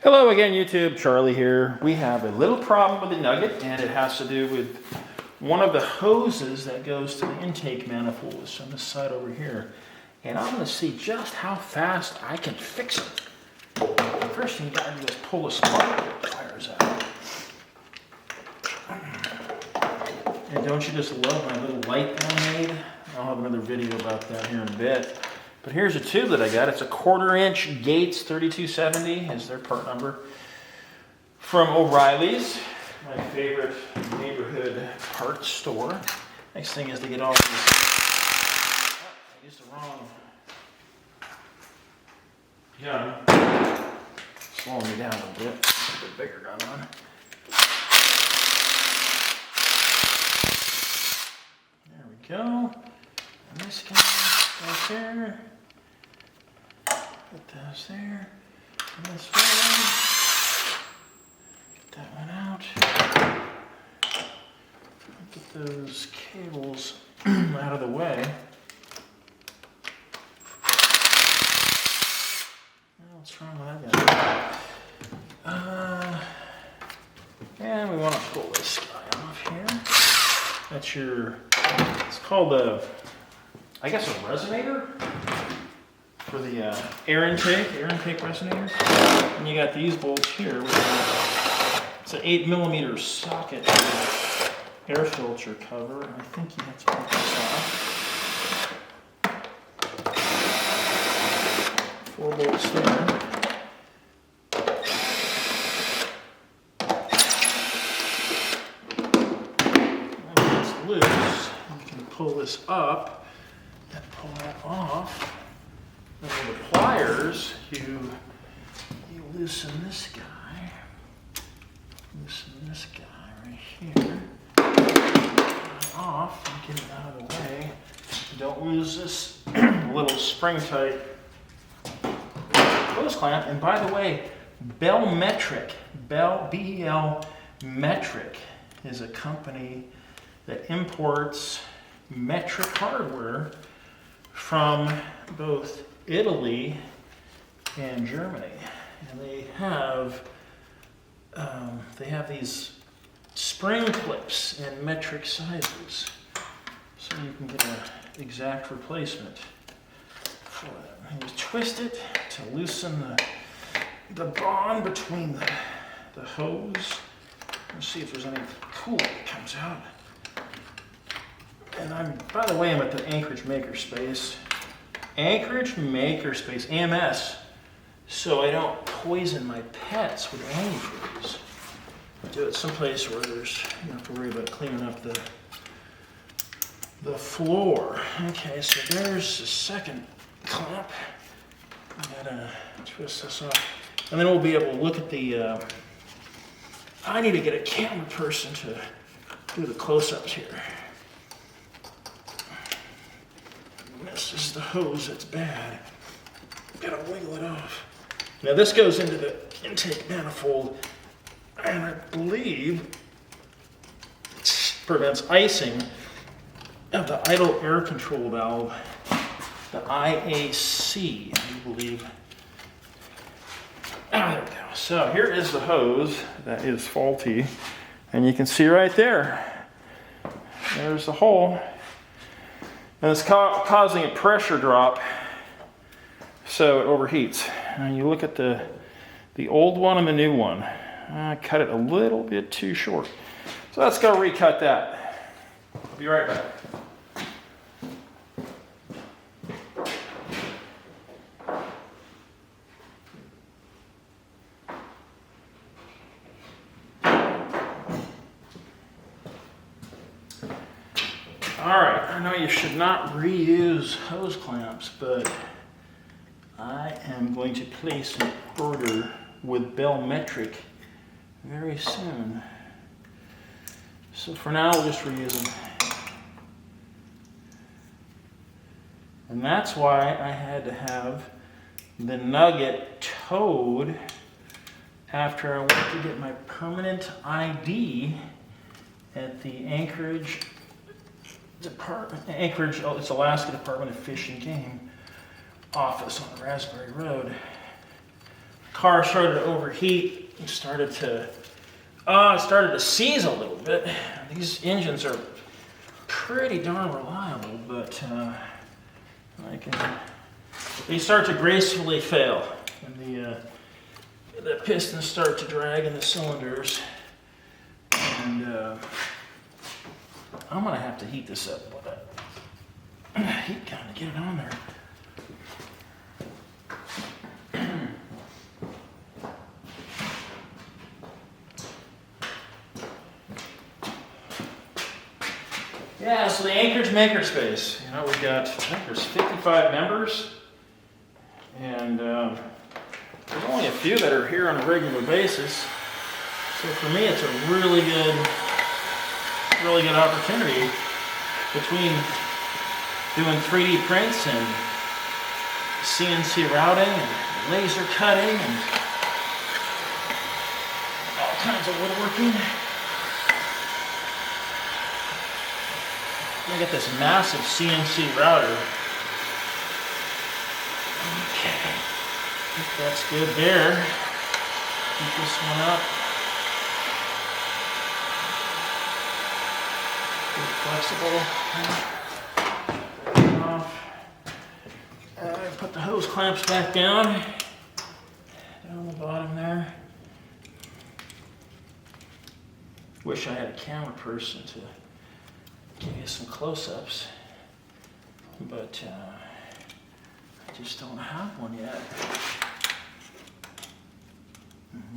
Hello again, YouTube. Charlie here. We have a little problem with the nugget, and it has to do with one of the hoses that goes to the intake manifold. It's on this side over here. And I'm going to see just how fast I can fix it. First thing you got to do is pull the spark pliers out. And don't you just love my little light that I made? I'll have another video about that here in a bit. But here's a tube that I got. It's a 1/4 inch Gates 3270 is their part number. From O'Reilly's, my favorite neighborhood parts store. Next thing is to get all these. Oh, I used the wrong gun. Slowing me down a little bit. Put a bigger gun on. There we go. And this guy right there. Put those there. And this one. Get that one out. Get those cables out of the way. What's wrong with that guy? And we want to pull this guy off here. That's your, it's called a, I guess, a resonator for the air intake resonator. And you got these bolts here. It's an 8mm socket air filter cover. I think you have to take this off. 4 bolts there. And it's loose. You can pull this up and pull that off. And with the pliers, you loosen this guy. Loosen this guy right here. Off and get it out of the way. Don't lose this little spring tight hose clamp. And by the way, Bell Metric, B-E-L Metric is a company that imports metric hardware from both Italy and Germany. And they have these spring clips in metric sizes, so you can get an exact replacement for them. And you twist it to loosen the bond between the hose. Let's see if there's any coolant that comes out. And by the way, I'm at the Anchorage Makerspace. Anchorage Makerspace, AMS, so I don't poison my pets with antifreeze. Do it someplace where there's, you don't have to worry about cleaning up the floor. Okay, so there's the second clamp. I gotta twist this off. And then we'll be able to look at the, I need to get a camera person to do the close-ups here. This is the hose that's bad. Gotta wiggle it off. Now this goes into the intake manifold, and I believe it prevents icing of the idle air control valve, the IAC, I believe. There we go. So here is the hose that is faulty, and you can see right there. There's the hole. And it's causing a pressure drop, so it overheats. And you look at the old one and the new one. I cut it a little bit too short. So let's go recut that. I'll be right back. Alright, I know you should not reuse hose clamps, but I am going to place an order with Bell Metric very soon. So for now, we'll just reuse them. And that's why I had to have the nugget towed after I went to get my permanent ID at the Anchorage, it's Alaska Department of Fish and Game office on Raspberry Road. car started to overheat and started to seize a little bit. These engines are pretty darn reliable, but they start to gracefully fail, and the pistons start to drag in the cylinders, and I'm gonna have to heat this up with a heat gun to get it on there. Yeah, so the Anchorage Makerspace, you know, we've got, I think there's 55 members, and there's only a few that are here on a regular basis. So for me, it's a really good opportunity between doing 3D prints and CNC routing and laser cutting and all kinds of woodworking. I got this massive CNC router. Okay, I think that's good there. Keep this one up. Pretty flexible. Put the hose clamps back down the bottom there. Wish I had a camera person to give you some close-ups, but I just don't have one yet.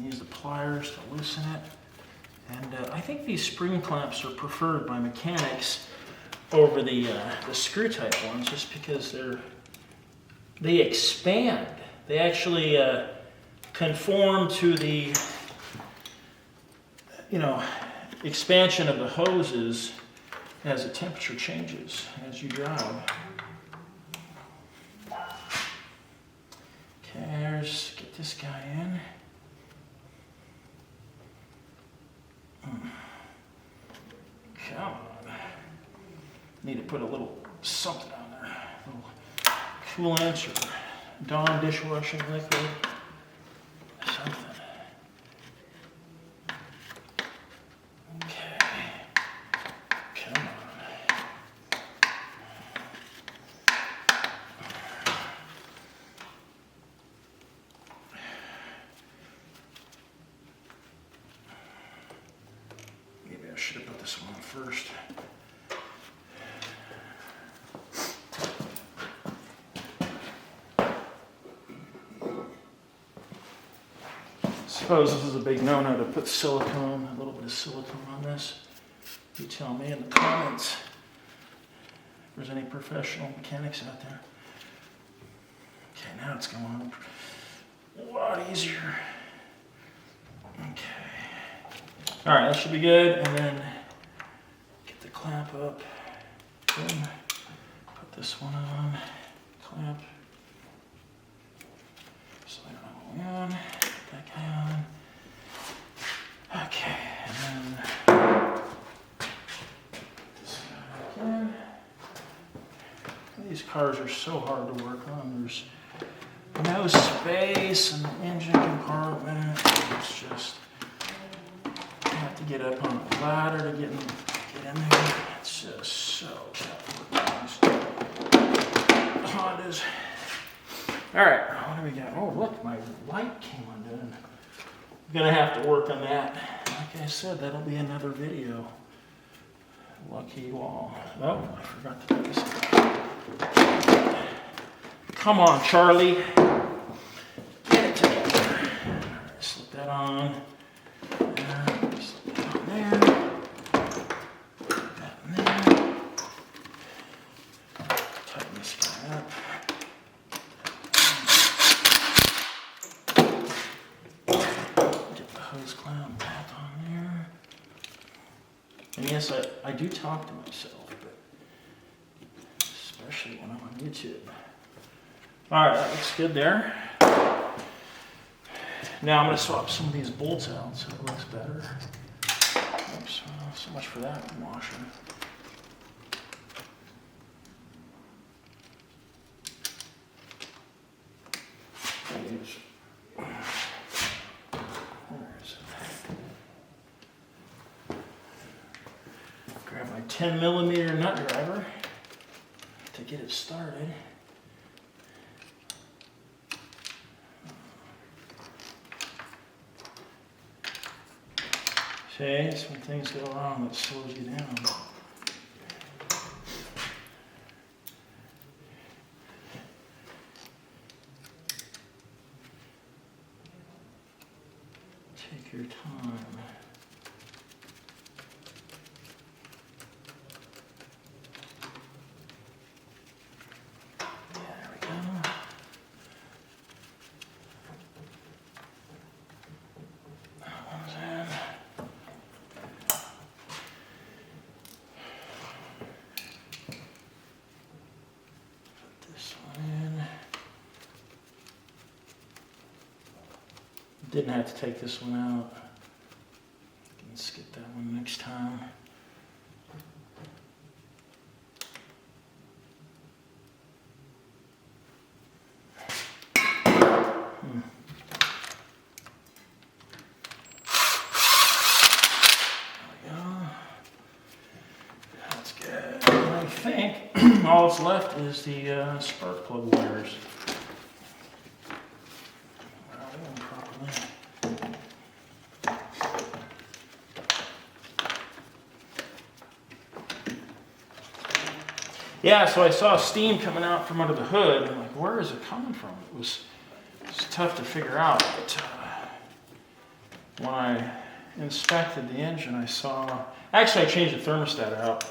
Use the pliers to loosen it, and I think these spring clamps are preferred by mechanics over the screw-type ones, just because they expand. They actually conform to the expansion of the hoses as the temperature changes as you drive. Okay, let's get this guy in. Come on. Need to put a little something on there. A little coolant or Dawn dishwashing liquid. Something. Should have put this one on first. I suppose this is a big no-no to put silicone, a little bit of silicone on this. You tell me in the comments if there's any professional mechanics out there. Okay, now it's going on a lot easier. Okay. All right, that should be good, and then get the clamp up. Boom. Put this one on, clamp. Slide it all on, put that guy on. Okay, and then this guy again. These cars are so hard to work on. There's no space in the engine compartment. It's just have to get up on a ladder to get in there. It's just so tough. Hondas. All right, what do we got? Oh, look, my light came undone. I'm gonna have to work on that. Like I said, that'll be another video. Lucky you all. Oh, I forgot to do this. Come on, Charlie. Get it together. All right, slip that on. And yes, I do talk to myself, but especially when I'm on YouTube. All right, that looks good there. Now I'm going to swap some of these bolts out so it looks better. Oops, well, so much for that washer. my 10mm nut driver to get it started. See, it's when things go wrong that slows you down. Take your time. There we go. That one's in. Put this one in. Didn't have to take this one out. Can skip that one next time. That's good. I think all that's left is the spark plug wires. Yeah, so I saw steam coming out from under the hood. I'm like, where is it coming from? It was tough to figure out. But when I inspected the engine, I saw... Actually, I changed the thermostat out.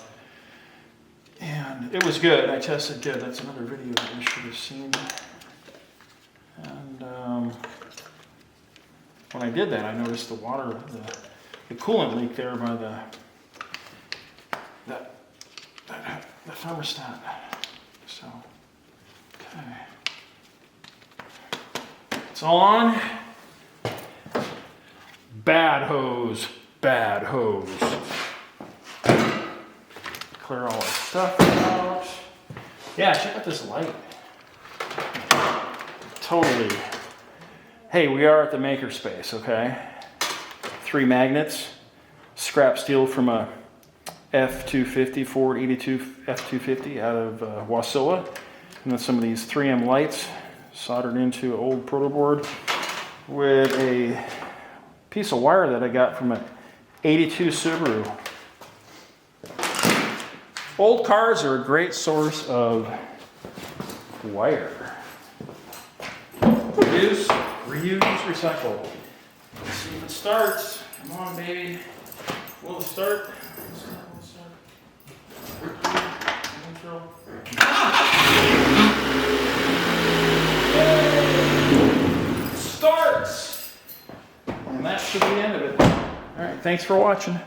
And it was good. I tested good. That's another video that you should have seen. And when I did that, I noticed the water, the coolant leak there by the thermostat. So, okay. It's all on. Bad hose, bad hose. Clear all that stuff out. Yeah, check out this light. Totally. Hey, we are at the makerspace, okay? 3 magnets, scrap steel from a F250, Ford 82 F250 out of Wasilla. And then some of these 3M lights soldered into an old proto board with a piece of wire that I got from an 82 Subaru. Old cars are a great source of wire. Reduce, reuse, recycle. Let's see if it starts. Come on, baby. Will it start? Starts! And that should be the end of it. All right, thanks for watching.